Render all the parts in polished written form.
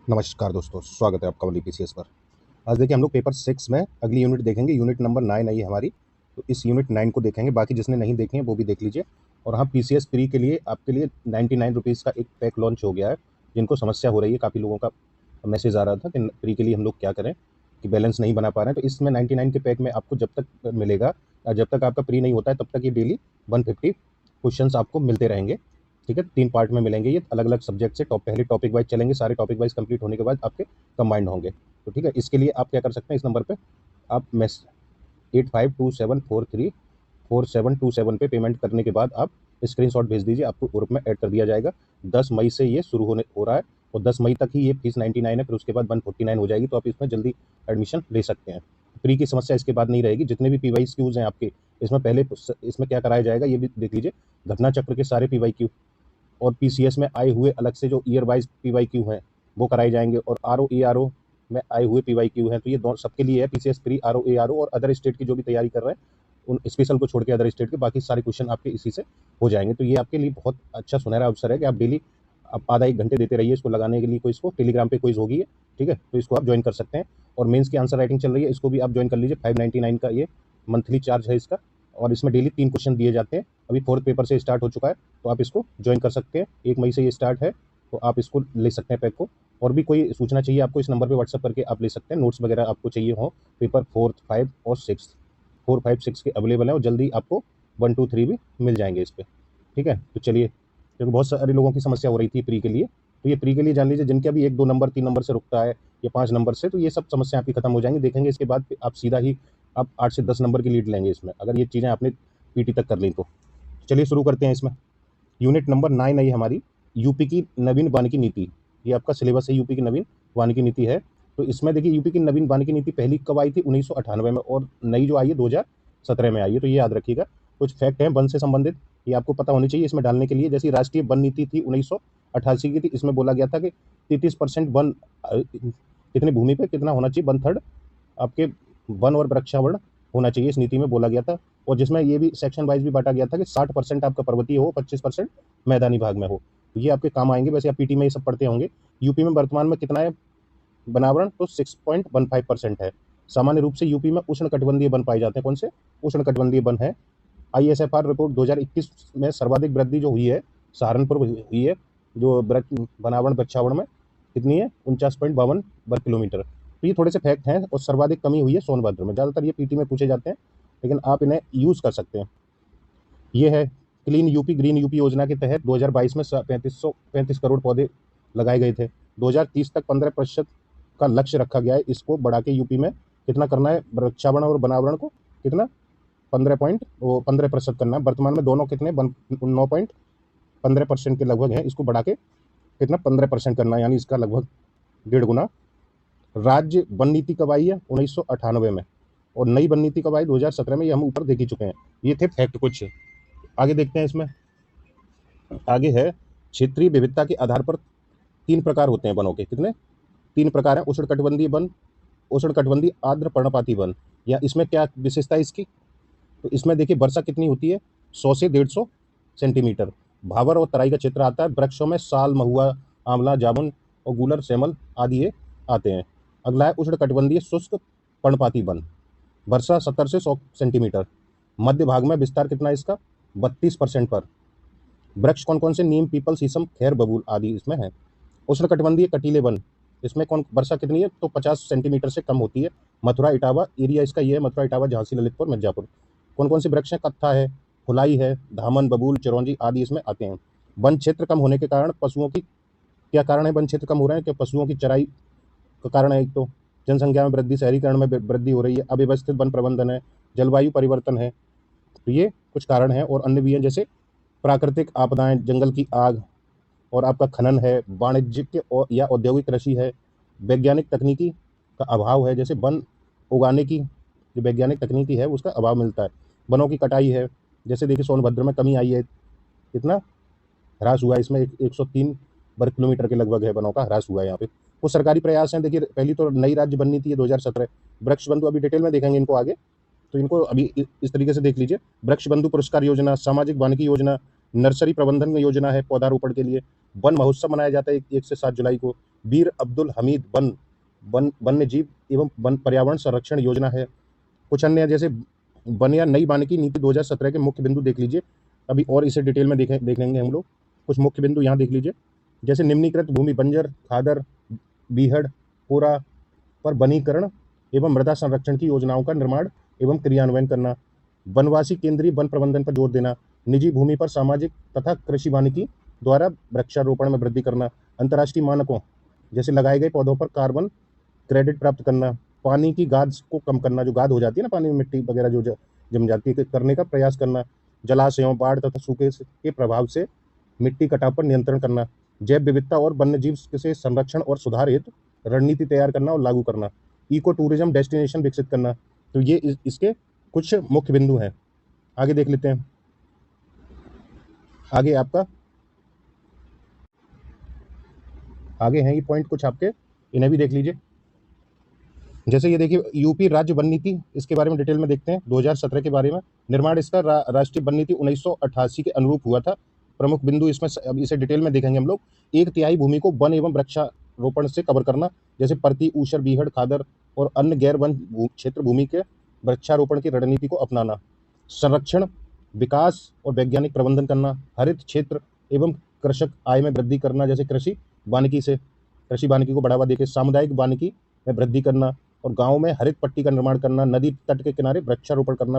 नमस्कार दोस्तों, स्वागत है आपका वली पीसीएस पर। आज देखिए हम लोग पेपर 6 में अगली यूनिट देखेंगे। यूनिट नंबर 9 आई है हमारी, तो इस यूनिट 9 को देखेंगे। बाकी जिसने नहीं देखे हैं वो भी देख लीजिए। और हाँ, पीसीएस प्री के लिए आपके लिए 99 रुपीज़ का एक पैक लॉन्च हो गया है। जिनको समस्या हो रही है, काफ़ी लोगों का मैसेज आ रहा था कि प्री के लिए हम लोग क्या करें, कि बैलेंस नहीं बना पा रहे हैं, तो इसमें 99 के पैक में आपको जब तक मिलेगा, जब तक आपका प्री नहीं होता है, तब तक ये डेली 150 क्वेश्चंस आपको मिलते रहेंगे। ठीक है, 3 पार्ट में मिलेंगे ये, अलग-अलग सब्जेक्ट से। पहले टॉपिक वाइज़ चलेंगे, सारे टॉपिक वाइज़ कंप्लीट होने के बाद आपके कंबाइंड होंगे। तो ठीक है, इसके लिए आप क्या कर सकते हैं, इस नंबर पे आप 8527434727 पे पेमेंट करने के बाद आप स्क्रीनशॉट भेज दीजिए, आपको ग्रुप में ऐड कर दिया जाएगा। 10 मई से ये शुरू होने हो रहा है और 10 मई तक ही ये फीस 99 है, फिर उसके बाद 149 हो जाएगी, तो आप इसमें जल्दी एडमिशन ले सकते हैं। प्री की समस्या इसके बाद नहीं रहेगी। जितने भी पीवाईक्यूज हैं आपके, इसमें पहले इसमें क्या कराया जाएगा ये भी देख लीजिए। घटना चक्र के सारे पीवाईक्यू और पीसीएस में आए हुए अलग से जो ईयर वाइज पीवाईक्यू हैं वो कराए जाएंगे, और आरओ में आए हुए पीवाईक्यू हैं, तो ये दोनों सबके लिए है। पीसीएस प्री, आरओ और अदर स्टेट की जो भी तैयारी कर रहे हैं, उन स्पेशल को छोड़ के अदर स्टेट के बाकी सारे क्वेश्चन आपके इसी से हो जाएंगे। तो ये आपके लिए बहुत अच्छा सुनहरा अवसर है कि आप डेली आप आधा एक घंटे देते रहिए इसको लगाने के लिए। कोई इसको टेलीग्राम पे क्विज होगी है, ठीक है, तो इसको आप ज्वाइन कर सकते हैं। और मेंस की आंसर राइटिंग चल रही है, इसको भी आप ज्वाइन कर लीजिए। 599 का ये मंथली चार्ज है इसका, और इसमें डेली 3 क्वेश्चन दिए जाते हैं। अभी 4th पेपर से स्टार्ट हो चुका है, तो आप इसको ज्वाइन कर सकते हैं। 1 मई से ये स्टार्ट है, तो आप इसको ले सकते हैं पैक को। और भी कोई सूचना चाहिए आपको, इस नंबर पे व्हाट्सअप करके आप ले सकते हैं। नोट्स वगैरह आपको चाहिए हो, पेपर 4th, 5 और 6, 4, 5, 6 के अवेलेबल है, और जल्दी आपको 1, 2, 3 भी मिल जाएंगे इस पे। ठीक है, तो चलिए, क्योंकि बहुत सारे लोगों की समस्या हो रही थी प्री के लिए, तो ये प्री के लिए जान लीजिए। जिनके अभी 1, 2 नंबर, 3 नंबर से रुकता है, या 5 नंबर से, तो ये सब समस्या आपकी खत्म हो जाएंगी। देखेंगे इसके बाद आप सीधा ही आप 8 से 10 नंबर की लीड लेंगे इसमें, अगर ये चीज़ें आपने पीटी तक कर ली तो। चलिए शुरू करते हैं इसमें। यूनिट नंबर 9 आई हमारी, यूपी की नवीन वानिकी नीति। ये आपका सिलेबस है, यूपी की नवीन वानिकी नीति है। तो इसमें देखिए, यूपी की नवीन वानिकी नीति पहली कब आई थी? 1998 में, और नई जो आई है 2017 में आई है, तो ये याद रखिएगा। कुछ फैक्ट हैं वन से संबंधित, ये आपको पता होनी चाहिए इसमें डालने के लिए। जैसे राष्ट्रीय वन नीति थी 1988 की थी, इसमें बोला गया था कि 33% वन कितनी भूमि पे कितना होना चाहिए, 1/3 आपके वन और वृक्षावरण होना चाहिए, इस नीति में बोला गया था। और जिसमें ये भी सेक्शन वाइज भी बांटा गया था कि 60% आपका पर्वतीय हो, 25% मैदानी भाग में हो। तो ये आपके काम आएंगे। वैसे आप पीटी में ये सब पढ़ते होंगे। यूपी में वर्तमान में कितना है बनावरण? तो 6.15% है। सामान्य रूप से यूपी में उष्ण कटिबंधीय वन पाए जाते हैं। कौन से उष्ण कटिबंधीय वन है? आईएसएफआर रिपोर्ट 2021 में सर्वाधिक वृद्धि जो हुई है, सहारनपुर हुई है, जो बनावरण वृक्षावरण में कितनी है? 49.52 वर्ग किलोमीटर। तो ये थोड़े से फैक्ट हैं। और सर्वाधिक कमी हुई है सोनभद्र में। ज़्यादातर ये पीटी में पूछे जाते हैं, लेकिन आप इन्हें यूज़ कर सकते हैं। ये है क्लीन यूपी ग्रीन यूपी योजना के तहत 2022 में 3535 करोड़ पौधे लगाए गए थे। 2030 तक 15% का लक्ष्य रखा गया है। इसको बढ़ा के यूपी में कितना करना है? वृक्षावरण और बनावरण को कितना? 15% करना है। वर्तमान में दोनों कितने? 9.15% के लगभग है। इसको बढ़ा के कितना? 15% करना है, यानी इसका लगभग 1.5 गुना। राज्य वन नीति कब आई है? 1998 में। और नई वन नीति कब आई? 2017 में। ये हम ऊपर देख ही चुके हैं। ये थे फैक्ट कुछ। आगे देखते हैं इसमें। आगे है क्षेत्रीय विविधता के आधार पर 3 प्रकार होते हैं वनों के। कितने? 3 प्रकार हैं। उष्णकटिबंधीय वन, उष्णकटिबंधीय आर्द्र पर्णपाती वन। या इसमें क्या विशेषता है इसकी? तो इसमें देखिए वर्षा कितनी होती है? 100 से 150 सेंटीमीटर। भावर और तराई का क्षेत्र आता है। वृक्षों में साल, महुआ, आंवला, जामुन और गूलर, सेमल आदि ये आते हैं। अगला है उष्णकटिबंधीय शुष्क पर्णपाती वन। वर्षा 70 से 100 सेंटीमीटर। मध्य भाग में विस्तार कितना है इसका? 32% पर। वृक्ष कौन कौन से? नीम, पीपल, शीशम, खैर, बबूल आदि इसमें है। उष्णकटिबंधीय कटीले वन, इसमें कौन वर्षा कितनी है? तो 50 सेंटीमीटर से कम होती है। मथुरा, इटावा एरिया इसका ये है। मथुरा, इटावा, झांसी, ललितपुर, मिर्जापुर। कौन कौन से वृक्ष हैं? कत्था है, फुलाई है, धामन, बबूल, चिरौंजी आदि इसमें आते हैं। वन क्षेत्र कम होने के कारण पशुओं की क्या कारण है? वन क्षेत्र कम हो रहे हैं कि पशुओं की चराई का कारण है एक तो। जनसंख्या में वृद्धि, शहरीकरण में वृद्धि हो रही है, अव्यवस्थित वन प्रबंधन है, जलवायु परिवर्तन है। तो ये कुछ कारण हैं, और अन्य भी हैं, जैसे प्राकृतिक आपदाएं, जंगल की आग, और आपका खनन है, वाणिज्यिक या औद्योगिक कृषि है, वैज्ञानिक तकनीकी का अभाव है, जैसे वन उगाने की जो वैज्ञानिक तकनीकी है उसका अभाव मिलता है। वनों की कटाई है, जैसे देखिए सोनभद्र में कमी आई है। कितना ह्रास हुआ है इसमें? 103 वर्ग किलोमीटर के लगभग है वनों का ह्रास हुआ है यहाँ पे। कुछ सरकारी प्रयास हैं। देखिए पहली तो नई राज्य वन नीति है 2017। वृक्ष बंधु, अभी डिटेल में देखेंगे इनको आगे, तो इनको अभी इस तरीके से देख लीजिए। वृक्ष बंधु पुरस्कार योजना, सामाजिक वानिकी योजना, नर्सरी प्रबंधन योजना है पौधारोपण के लिए। वन महोत्सव मनाया जाता है 1 से 7 जुलाई को। वीर अब्दुल हमीद वन्य जीव एवं वन पर्यावरण संरक्षण योजना है। कुछ अन्य जैसे वन या नई वानिकी नीति 2017 के मुख्य बिंदु देख लीजिए। अभी और इसे डिटेल में देखेंगे हम लोग। कुछ मुख्य बिंदु यहाँ देख लीजिए। जैसे निम्नीकृत भूमि बंजर, खादर, बीहड़, कोरा पर वनीकरण एवं मृदा संरक्षण की योजनाओं का निर्माण एवं क्रियान्वयन करना। वनवासी केंद्रीय वन प्रबंधन पर जोर देना। निजी भूमि पर सामाजिक तथा कृषि वानिकी द्वारा वृक्षारोपण में वृद्धि करना। अंतर्राष्ट्रीय मानकों जैसे लगाए गए पौधों पर कार्बन क्रेडिट प्राप्त करना। पानी की गाद को कम करना, जो गाद हो जाती है ना पानी में, मिट्टी वगैरह जो जम जाती है, करने का प्रयास करना। जलाशयों, बाढ़ तथा सूखे के प्रभाव से मिट्टी कटाव पर नियंत्रण करना। जैव विविधता और वन्य जीव से संरक्षण और सुधार हेतु रणनीति तैयार करना और लागू करना। इको टूरिज्म डेस्टिनेशन विकसित करना। तो ये इसके कुछ मुख्य बिंदु हैं। आगे देख लेते हैं। आगे आपका आगे हैं ये पॉइंट कुछ आपके, इन्हें भी देख लीजिए। जैसे ये देखिए यूपी राज्य वन नीति, इसके बारे में डिटेल में देखते हैं 2017 के बारे में। निर्माण इसका राष्ट्रीय वन नीति 1988 के अनुरूप हुआ था। प्रमुख बिंदु इसमें अब इसे डिटेल में देखेंगे हम लोग। 1/3 भूमि को वन एवं वृक्षारोपण से कवर करना, जैसे परती, ऊसर, बीहड़, खादर और अन्य गैर वन क्षेत्र भूमि के वृक्षारोपण की रणनीति को अपनाना। संरक्षण, विकास और वैज्ञानिक प्रबंधन करना। हरित क्षेत्र एवं कृषक आय में वृद्धि करना, जैसे कृषि वानिकी को बढ़ावा देकर सामुदायिक वानिकी में वृद्धि करना और गाँव में हरित पट्टी का निर्माण करना। नदी तट के किनारे वृक्षारोपण करना।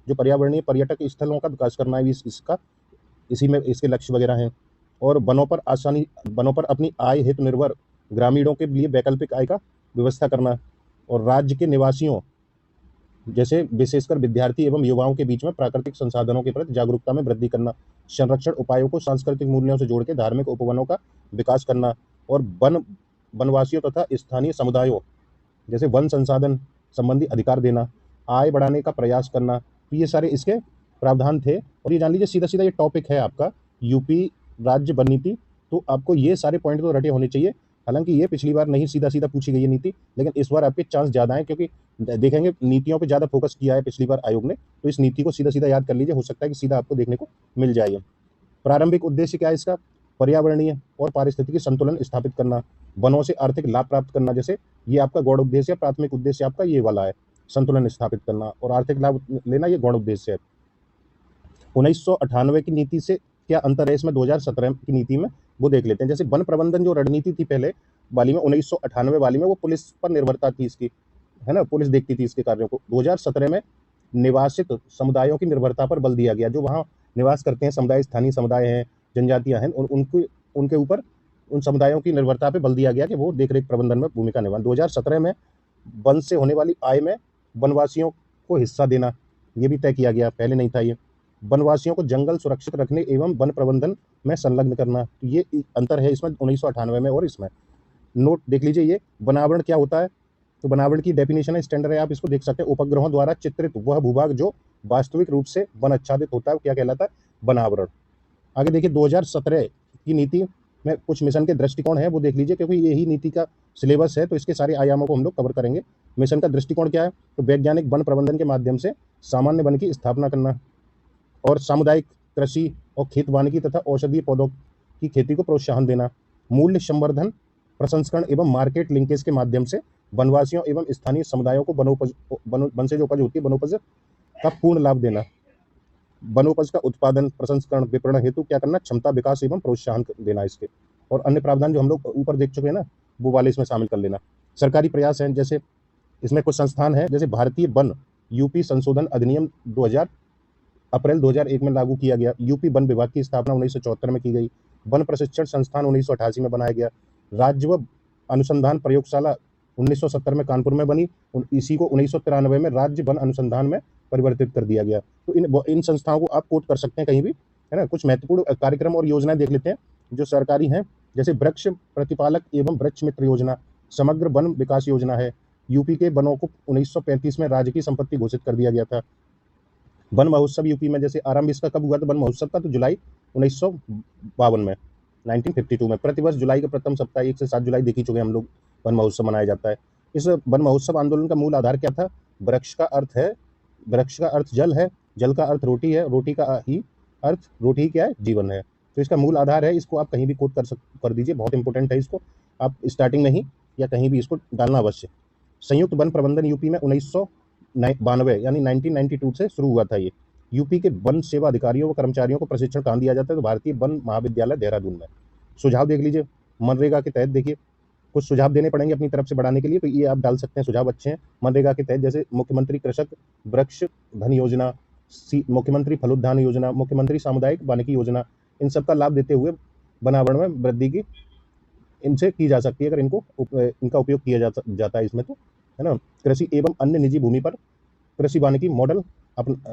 पर्यावरणीय पर्यटक स्थलों का विकास करना है इसी में इसके लक्ष्य वगैरह हैं। और वनों पर अपनी आय हेतु निर्भर ग्रामीणों के लिए वैकल्पिक आय का व्यवस्था करना। और राज्य के निवासियों जैसे विशेषकर विद्यार्थी एवं युवाओं के बीच में प्राकृतिक संसाधनों के प्रति जागरूकता में वृद्धि करना। संरक्षण उपायों को सांस्कृतिक मूल्यों से जोड़ के धार्मिक उपवनों का विकास करना। और वनवासियों तथा स्थानीय समुदायों जैसे वन संसाधन संबंधी अधिकार देना। आय बढ़ाने का प्रयास करना। तो ये सारे इसके प्रावधान थे। और ये जान लीजिए सीधा सीधा ये टॉपिक है आपका यूपी राज्य वन नीति। तो आपको ये सारे पॉइंट तो रटे होने चाहिए। हालांकि ये पिछली बार नहीं सीधा सीधा पूछी गई है नीति, लेकिन इस बार आपके चांस ज़्यादा हैं, क्योंकि देखेंगे नीतियों पे ज़्यादा फोकस किया है पिछली बार आयोग ने। तो इस नीति को सीधा सीधा याद कर लीजिए, हो सकता है कि सीधा आपको देखने को मिल जाए। प्रारंभिक उद्देश्य क्या है इसका? पर्यावरणीय और पारिस्थितिकी संतुलन स्थापित करना। वनों से आर्थिक लाभ प्राप्त करना, जैसे ये आपका गौण उद्देश्य है। प्राथमिक उद्देश्य आपका ये वाला है, संतुलन स्थापित करना और आर्थिक लाभ लेना, ये गौण उद्देश्य है। 1998 की नीति से क्या अंतर है इसमें 2017 की नीति में, वो देख लेते हैं। जैसे वन प्रबंधन जो रणनीति थी पहले वाली में, 1998 वाली में, वो पुलिस पर निर्भरता थी इसकी, है ना, पुलिस देखती थी इसके कार्यों को। 2017 में निवासित समुदायों की निर्भरता पर बल दिया गया। जो वहाँ निवास करते हैं समुदाय, स्थानीय समुदाय हैं, जनजातियां हैं, उनके ऊपर उन समुदायों की निर्भरता पे बल दिया गया कि वो देखरेख प्रबंधन में भूमिका निभाएं। 2017 में वन से होने वाली आय में वनवासियों को हिस्सा देना, ये भी तय किया गया, पहले नहीं था ये। वनवासियों को जंगल सुरक्षित रखने एवं वन प्रबंधन में संलग्न करना, ये अंतर है इसमें 1998 में और इसमें। नोट देख लीजिए, ये वनावरण क्या होता है। तो वनावरण की डेफिनेशन है, स्टैंडर्ड है, आप इसको देख सकते हैं। उपग्रहों द्वारा चित्रित वह भूभाग जो वास्तविक रूप से वन आच्छादित होता है, वो क्या कहलाता है? वनावरण। आगे देखिए 2017 की नीति में कुछ मिशन के दृष्टिकोण है, वो देख लीजिए, क्योंकि यही नीति का सिलेबस है, तो इसके सारे आयामों को हम लोग कवर करेंगे। मिशन का दृष्टिकोण क्या है? तो वैज्ञानिक वन प्रबंधन के माध्यम से सामान्य वन की स्थापना करना और सामुदायिक कृषि और खेत वानिकी तथा औषधीय पौधों की खेती को प्रोत्साहन देना। मूल्य संवर्धन, प्रसंस्करण एवं मार्केट लिंकेज के माध्यम से वनवासियों एवं स्थानीय समुदायों को वन से जो उपज होती है, वनोपज का पूर्ण लाभ देना। वनोपज का उत्पादन, प्रसंस्करण, विपणन हेतु क्या करना? क्षमता विकास एवं प्रोत्साहन देना इसके। और अन्य प्रावधान जो हम लोग ऊपर देख चुके हैं ना, वो वाले इसमें शामिल कर लेना। सरकारी प्रयास हैं, जैसे इसमें कुछ संस्थान है, जैसे भारतीय वन यूपी संशोधन अधिनियम 2000 अप्रैल 2001 में लागू किया गया। यूपी वन विभाग की स्थापना 1974 में की गई। वन प्रशिक्षण संस्थान 1988 में बनाया गया। राज्य व अनुसंधान प्रयोगशाला 1970 में कानपुर में बनी। इसी को 1993 में राज्य वन अनुसंधान में परिवर्तित कर दिया गया। तो इन संस्थाओं को आप कोट कर सकते हैं कहीं भी, है ना। कुछ महत्वपूर्ण कार्यक्रम और योजनाएं देख लेते हैं जो सरकारी हैं। जैसे वृक्ष प्रतिपालक एवं वृक्ष मित्र योजना, समग्र वन विकास योजना है। यूपी के वनों को 1935 में राज्य की संपत्ति घोषित कर दिया गया था। वन महोत्सव यूपी में, जैसे आरंभ इसका कब हुआ था वन महोत्सव का? तो जुलाई 1952 में, 1952 में। प्रतिवर्ष जुलाई के प्रथम सप्ताह 1 से 7 जुलाई देख ही चुके हम लोग, वन महोत्सव मनाया जाता है। इस वन महोत्सव आंदोलन का मूल आधार क्या था? वृक्ष का अर्थ जल है, जल का अर्थ रोटी है, रोटी का ही अर्थ रोटी क्या है, जीवन है। तो इसका मूल आधार है, इसको आप कहीं भी कोट कर दीजिए, बहुत इंपॉर्टेंट है, इसको आप स्टार्टिंग में ही या कहीं भी इसको डालना अवश्य। संयुक्त वन प्रबंधन यूपी में 1992 यानी 1992 से शुरू हुआ था ये। यूपी के वन सेवा अधिकारियों व कर्मचारियों को प्रशिक्षण कहाँ दिया जाता है, तो भारतीय वन महाविद्यालय देहरादून में। सुझाव देख लीजिए, मनरेगा के तहत देखिए कुछ सुझाव देने पड़ेंगे अपनी तरफ से बढ़ाने के लिए, तो ये आप डाल सकते हैं, सुझाव अच्छे हैं। मनरेगा के तहत जैसे मुख्यमंत्री कृषक वृक्ष धन योजना, मुख्यमंत्री फलोद्यान योजना, मुख्यमंत्री सामुदायिक वानिकी योजना, इन सब का लाभ देते हुए वनावरण में वृद्धि की इनसे की जा सकती है, अगर इनका उपयोग किया जाता है इसमें, तो है ना। कृषि एवं अन्य निजी भूमि पर कृषि वानिकी मॉडल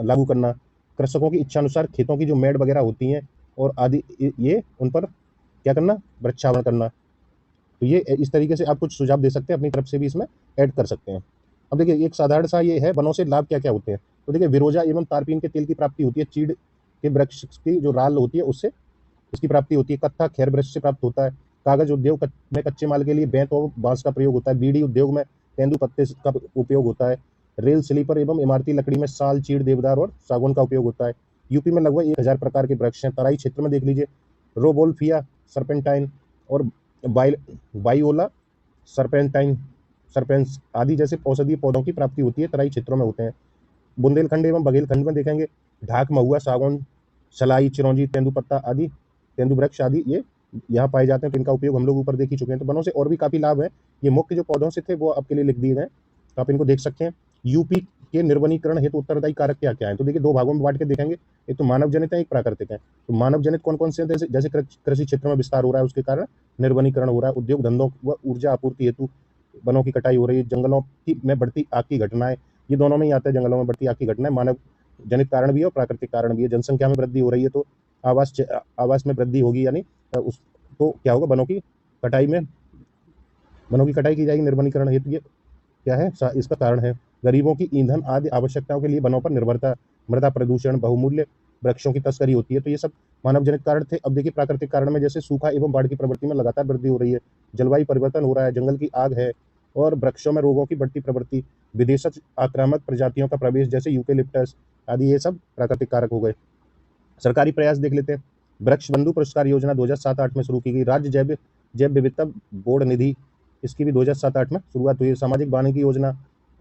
लागू करना, कृषकों की इच्छानुसार खेतों की जो मेड़ वगैरह होती हैं और आदि, ये उन पर क्या करना, वृक्षावरण करना। तो ये इस तरीके से आप कुछ सुझाव दे सकते हैं, अपनी तरफ से भी इसमें ऐड कर सकते हैं। अब देखिए एक साधारण सा ये है, वनों से लाभ क्या क्या होते हैं। तो देखिए विरोजा एवं तारपीन के तेल की प्राप्ति होती है, चीड़ के वृक्ष की जो राल होती है उससे इसकी प्राप्ति होती है, कत्था खैर वृक्ष से प्राप्त होता है, कागज उद्योग में कच्चे माल के लिए बेंत और बांस का प्रयोग होता है, बीड़ी उद्योग में तेंदू पत्ते का उपयोग होता है, रेल स्लीपर एवं इमारती लकड़ी में साल, चीड़, देवदार और सागौन का उपयोग होता है। यूपी में लगभग 1000 प्रकार के वृक्ष हैं। तराई क्षेत्र में देख लीजिए रोबोल्फिया सर्पेंटाइन और बाइओला सर्पेंटाइन सर्पेंस आदि जैसे औषधीय पौधों की प्राप्ति होती है, तराई क्षेत्रों में होते हैं। बुंदेलखंड एवं बघेलखंड में देखेंगे ढाक, महुआ, सागौन, सलाई, चिरौंजी, तेंदुपत्ता आदि, तेंदु वृक्ष आदि ये यहाँ पाए जाते हैं, तो इनका उपयोग हम लोग ऊपर देख ही चुके हैं। तो वनों से और भी काफी लाभ है, ये मुख्य जो पौधों से थे वो आपके लिए लिख दिए गए, तो आप इनको देख सकते हैं। यूपी के निर्वनीकरण हेतु उत्तरदायी कारक क्या क्या है, तो देखिए दो भागों में बांट के देखेंगे, एक तो मानव जनित है, एक प्राकृतिक है। तो मानव जनित कौन कौन से हैं, जैसे कृषि क्षेत्र में विस्तार हो रहा है उसके कारण निर्वनीकरण हो रहा है, उद्योग धंधों व ऊर्जा आपूर्ति हेतु वनों की कटाई हो रही है, जंगलों की में बढ़ती आग की घटनाएं, ये दोनों में ही आता है, जंगलों में बढ़ती आग की घटनाएं मानव जनित कारण भी है और प्राकृतिक कारण भी है। जनसंख्या में वृद्धि हो रही है तो आवास में वृद्धि होगी, यानी उस तो क्या होगा, वनों की कटाई की जाएगी निर्वनीकरण हेतु, ये क्या है, इसका कारण है। गरीबों की ईंधन आदि आवश्यकताओं के लिए वनों पर निर्भरता, मृदा प्रदूषण, बहुमूल्य वृक्षों की तस्करी होती है, तो ये सब मानव जनित कारण थे। अब देखिए प्राकृतिक कारण में जैसे सूखा एवं बाढ़ की प्रवृत्ति में लगातार वृद्धि हो रही है, जलवायु परिवर्तन हो रहा है, जंगल की आग है और वृक्षों में रोगों की बढ़ती प्रवृत्ति, विदेशज आक्रामक प्रजातियों का प्रवेश जैसे यूकेलिप्टस आदि, ये सब प्राकृतिक कारक हो गए। सरकारी प्रयास देख लेते हैं। वृक्ष बंधु पुरस्कार योजना 2007-8 में शुरू की गई। राज्य जैव विविधता बोर्ड निधि, इसकी भी 2007-8 में शुरुआत हुई। सामाजिक वानिकी योजना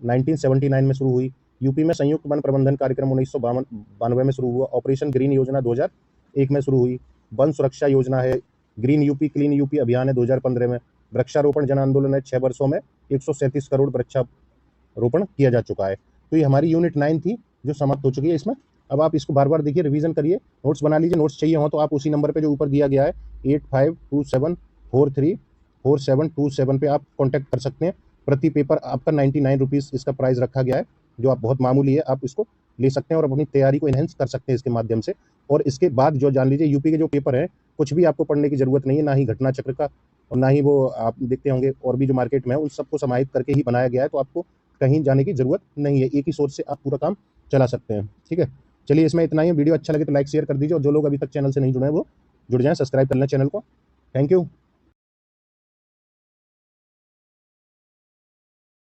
1979 में शुरू हुई। यूपी में संयुक्त वन प्रबंधन कार्यक्रम 1992 में शुरू हुआ। ऑपरेशन ग्रीन योजना 2001 में शुरू हुई। वन सुरक्षा योजना है, ग्रीन यूपी क्लीन यूपी अभियान है 2015 में। वृक्षारोपण जन आंदोलन है, 6 वर्षों में 137 करोड़ वृक्षारोपण किया जा चुका है। तो ये हमारी यूनिट 9 थी जो समाप्त हो चुकी है इसमें। अब आप इसको बार बार देखिए, रिवीजन करिए, नोट्स बना लीजिए। नोट्स चाहिए हो तो आप उसी नंबर पे जो ऊपर दिया गया है 8527434727 पे आप कॉन्टैक्ट कर सकते हैं। प्रति पेपर आपका 99 रुपीज़ इसका प्राइस रखा गया है, जो आप बहुत मामूली है, आप इसको ले सकते हैं और अपनी तैयारी को इनहेंस कर सकते हैं इसके माध्यम से। और इसके बाद जो जान लीजिए यूपी के जो पेपर हैं, कुछ भी आपको पढ़ने की जरूरत नहीं है, ना ही घटना चक्र का और ना ही वो आप देखते होंगे और भी जो मार्केट में है उन सबको समाहित करके ही बनाया गया है, तो आपको कहीं जाने की जरूरत नहीं है, एक ही सोर्स से आप पूरा काम चला सकते हैं। ठीक है, चलिए इसमें इतना ही। वीडियो अच्छा लगे तो लाइक शेयर कर दीजिए और जो लोग अभी तक चैनल से नहीं जुड़े हैं वो जुड़ जाएं, सब्सक्राइब कर लें चैनल को। Thank you.